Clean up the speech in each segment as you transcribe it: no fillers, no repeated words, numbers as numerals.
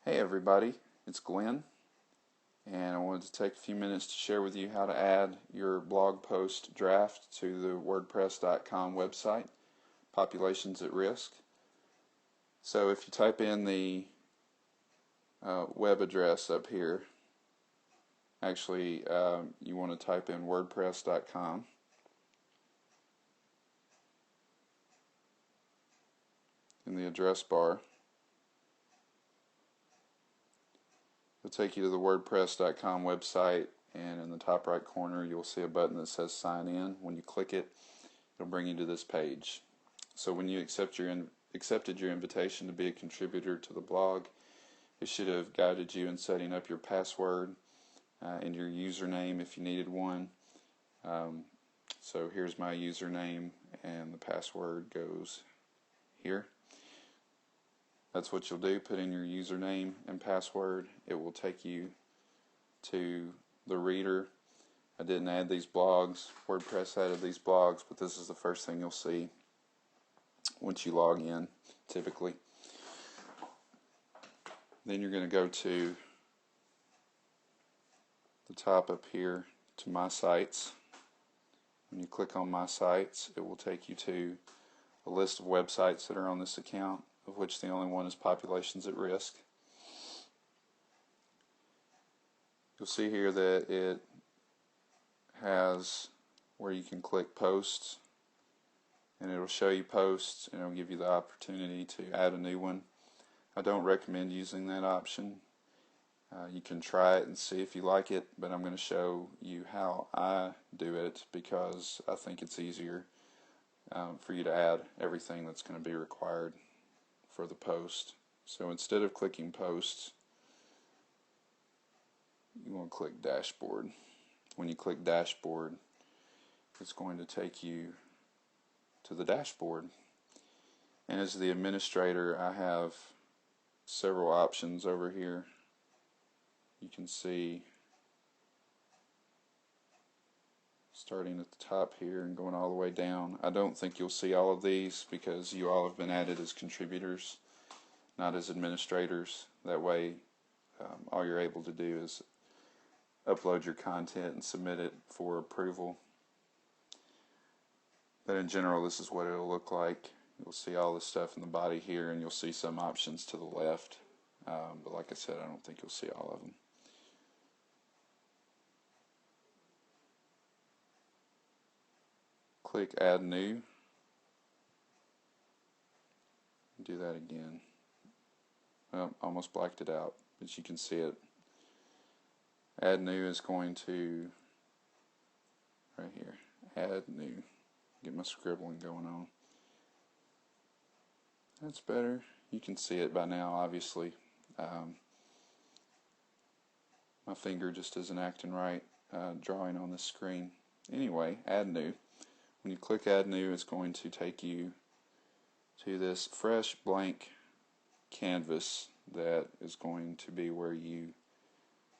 Hey everybody, it's Glenn, and I wanted to take a few minutes to share with you how to add your blog post draft to the Wordpress.com website, Populations at Risk. So if you type in the web address up here, actually you want to type in Wordpress.com. In the address bar. It'll take you to the WordPress.com website, and in the top right corner you'll see a button that says sign in. When you click it, it'll bring you to this page. So when you accepted your invitation to be a contributor to the blog, it should have guided you in setting up your password and your username if you needed one. So here's my username, and the password goes here. That's what you'll do. Put in your username and password. It will take you to the reader. I didn't add these blogs. WordPress added these blogs, but this is the first thing you'll see once you log in, typically. Then you're going to go to the top up here to My Sites. When you click on My Sites, it will take you to a list of websites that are on this account, of which the only one is Populations at Risk. You'll see here that it has where you can click Posts, and it'll show you posts, and it'll give you the opportunity to add a new one. I don't recommend using that option. You can try it and see if you like it, but I'm going to show you how I do it because I think it's easier for you to add everything that's going to be required for the post. So instead of clicking Posts, you want to click Dashboard. When you click Dashboard, it's going to take you to the dashboard. And as the administrator, I have several options over here. You can see starting at the top here and going all the way down. I don't think you'll see all of these because you all have been added as contributors, not as administrators. That way all you're able to do is upload your content and submit it for approval. But in general, this is what it'll look like. You'll see all this stuff in the body here, and you'll see some options to the left. But like I said, I don't think you'll see all of them. Click Add New. Do that again. Well, almost blacked it out, but you can see it. Add New is going to, right here, Add New. Get my scribbling going on. That's better. You can see it by now, obviously. My finger just isn't acting right drawing on this screen. Anyway, Add New. When you click Add New, it's going to take you to this fresh blank canvas that is going to be where you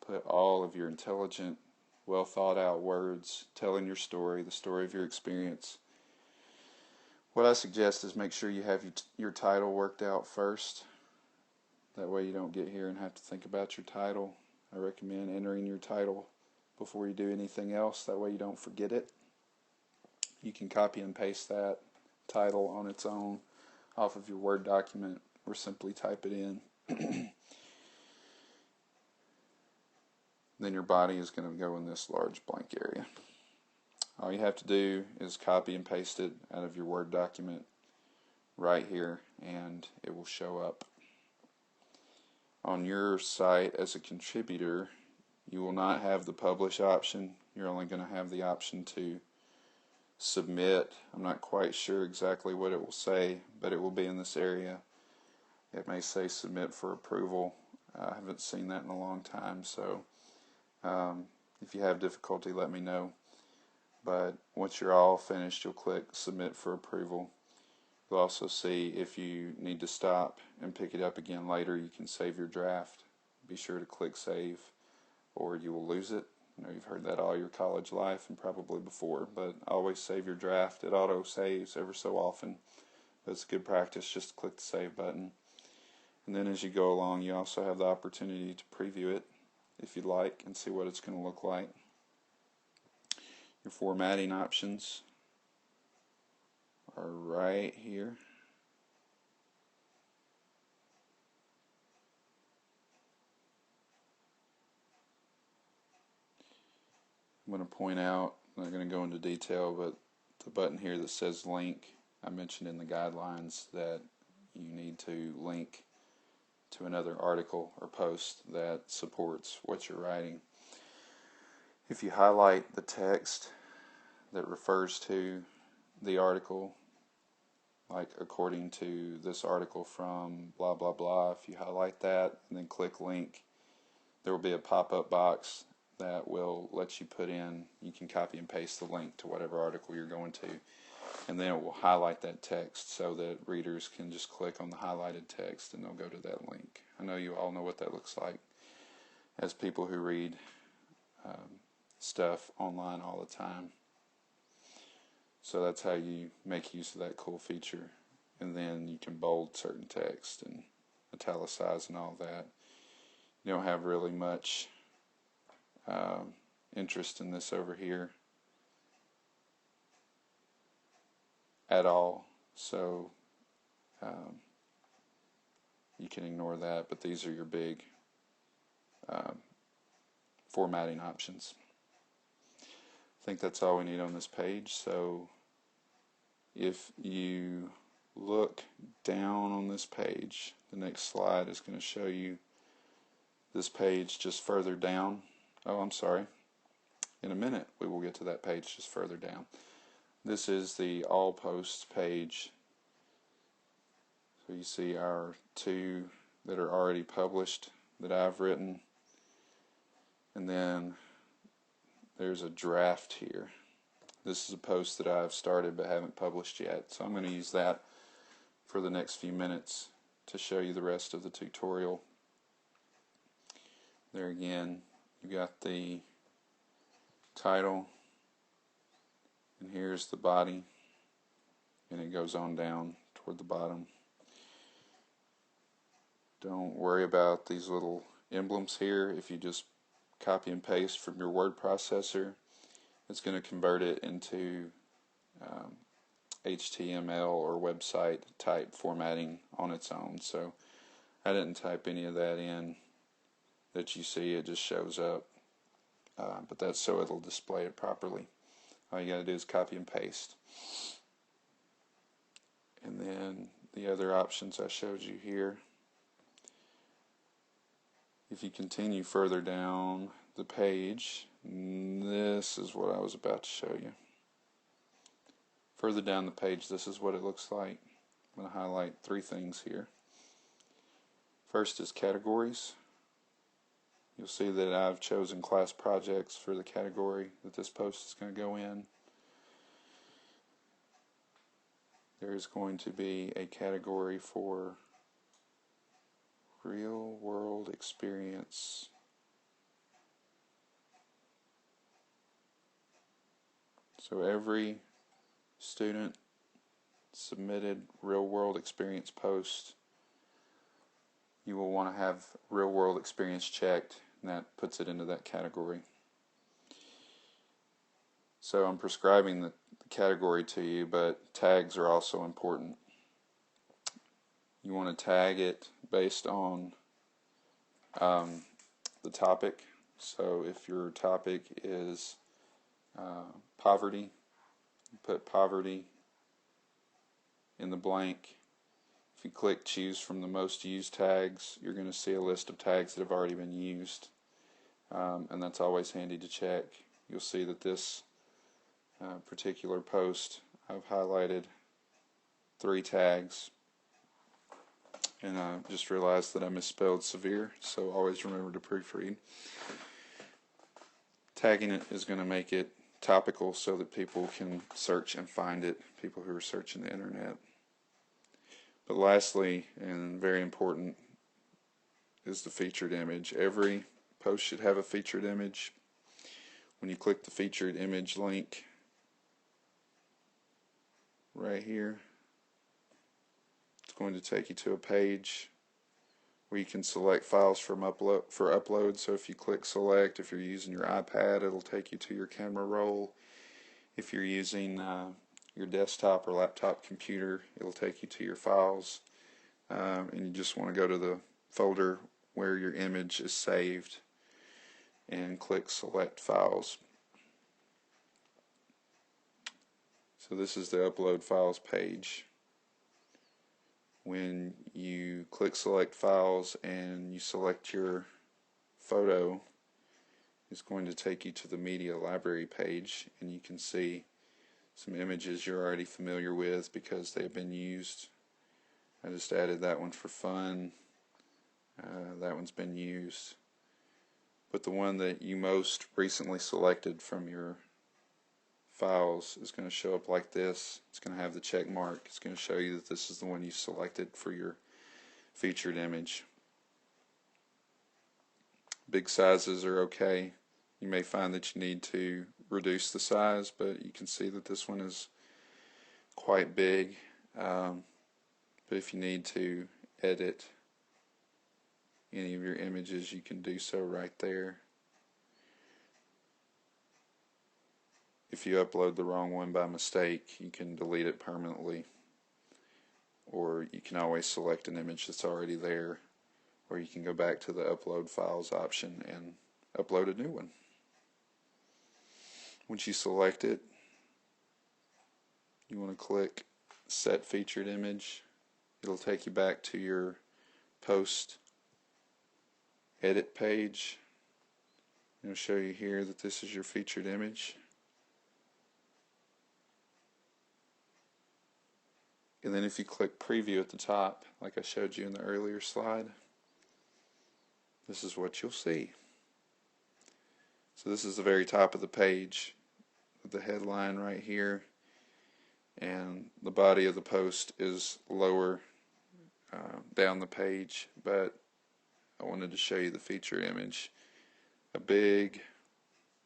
put all of your intelligent, well thought out words telling your story, the story of your experience. What I suggest is make sure you have your title worked out first. That way you don't get here and have to think about your title. I recommend entering your title before you do anything else. That way you don't forget it. You can copy and paste that title on its own off of your Word document or simply type it in. Then your body is going to go in this large blank area. All you have to do is copy and paste it out of your Word document right here, and it will show up. On your site as a contributor, you will not have the publish option. You're only going to have the option to submit. I'm not quite sure exactly what it will say, but it will be in this area. It may say submit for approval. I haven't seen that in a long time, so if you have difficulty, let me know. But once you're all finished, you'll click submit for approval. You'll also see if you need to stop and pick it up again later, you can save your draft. Be sure to click save or you will lose it. I know you've heard that all your college life and probably before, but always save your draft. It auto saves ever so often, but it's good practice just to click the save button. And then as you go along, you also have the opportunity to preview it if you'd like and see what it's going to look like. Your formatting options are right here. I'm going to point out, I'm not going to go into detail, but the button here that says link, I mentioned in the guidelines that you need to link to another article or post that supports what you're writing. If you highlight the text that refers to the article, like according to this article from blah blah blah, if you highlight that and then click link, there will be a pop-up box that will let you put in, you can copy and paste the link to whatever article you're going to, and then it will highlight that text so that readers can just click on the highlighted text and they'll go to that link. I know you all know what that looks like as people who read stuff online all the time. So that's how you make use of that cool feature. And then you can bold certain text and italicize and all that. You don't have really much interest in this over here at all, so you can ignore that, but these are your big formatting options. I think that's all we need on this page. So if you look down on this page, the next slide is going to show you this page just further down. Oh, I'm sorry. In a minute we will get to that page just further down. This is the all posts page. So you see our two that are already published that I've written, and then there's a draft here. This is a post that I've started but haven't published yet, so I'm going to use that for the next few minutes to show you the rest of the tutorial. There again, you got the title, and here's the body, and it goes on down toward the bottom. Don't worry about these little emblems here. If you just copy and paste from your word processor, it's going to convert it into HTML or website type formatting on its own. So I didn't type any of that in that you see, it just shows up. But that's so it'll display it properly. All you got to do is copy and paste. And then the other options I showed you here. If you continue further down the page, this is what I was about to show you. Further down the page, this is what it looks like. I'm going to highlight three things here. First is categories. You'll see that I've chosen class projects for the category that this post is going to go in. There's going to be a category for real world experience. So every student submitted real world experience post, you will want to have real world experience checked, and that puts it into that category. So I'm prescribing the category to you, but tags are also important. You want to tag it based on the topic. So if your topic is poverty, put poverty in the blank. If you click choose from the most used tags, you're going to see a list of tags that have already been used, and that's always handy to check. You'll see that this particular post, I've highlighted 3 tags, and I just realized that I misspelled severe, so always remember to proofread. Tagging it is going to make it topical so that people can search and find it, people who are searching the internet. But lastly, and very important, is the featured image. Every post should have a featured image. When you click the featured image link right here, it's going to take you to a page where you can select files for upload. So if you click select, if you're using your iPad, it'll take you to your camera roll. If you're using your desktop or laptop computer, it'll take you to your files, and you just want to go to the folder where your image is saved and click select files. So this is the upload files page. When you click select files and you select your photo, it's going to take you to the media library page, and you can see some images you're already familiar with because they've been used. I just added that one for fun. That one's been used. But the one that you most recently selected from your files is going to show up like this. It's going to have the check mark. It's going to show you that this is the one you selected for your featured image. Big sizes are okay. You may find that you need to reduce the size, but you can see that this one is quite big. But if you need to edit any of your images, you can do so right there. If you upload the wrong one by mistake, you can delete it permanently, or you can always select an image that's already there, or you can go back to the upload files option and upload a new one. Once you select it, you want to click set featured image. It'll take you back to your post edit page. It'll show you here that this is your featured image. And then if you click preview at the top, like I showed you in the earlier slide, this is what you'll see. So this is the very top of the page, the headline right here, and the body of the post is lower down the page, but I wanted to show you the featured image. A big,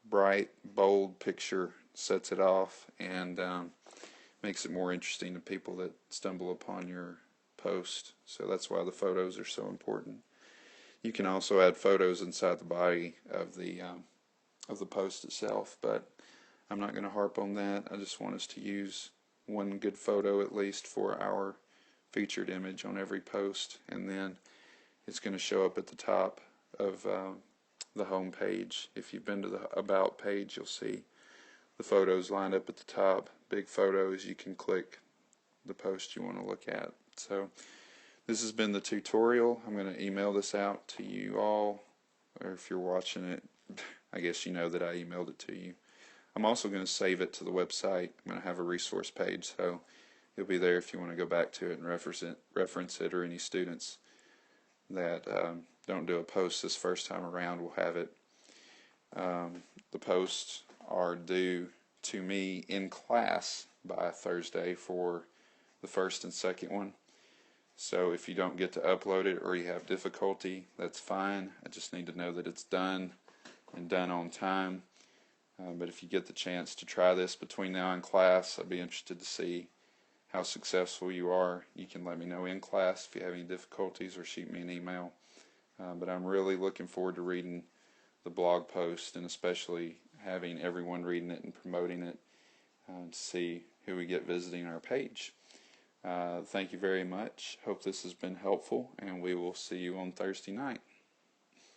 bright, bold picture sets it off and makes it more interesting to people that stumble upon your post. So that's why the photos are so important. You can also add photos inside the body of the post itself, but I'm not going to harp on that. I just want us to use one good photo at least for our featured image on every post, and then it's going to show up at the top of the home page. If you've been to the About page, you'll see the photos lined up at the top. Big photos, you can click the post you want to look at. So this has been the tutorial. I'm going to email this out to you all, or if you're watching it, I guess you know that I emailed it to you. I'm also going to save it to the website. I'm going to have a resource page, so it'll be there if you want to go back to it and reference it, or any students that don't do a post this first time around will have it. The posts are due to me in class by Thursday for the first and second one. So if you don't get to upload it or you have difficulty, that's fine. I just need to know that it's done and done on time. But if you get the chance to try this between now and class, I'd be interested to see how successful you are. You can let me know in class if you have any difficulties, or shoot me an email. But I'm really looking forward to reading the blog post, and especially having everyone reading it and promoting it to see who we get visiting our page. Thank you very much. Hope this has been helpful, and we will see you on Thursday night.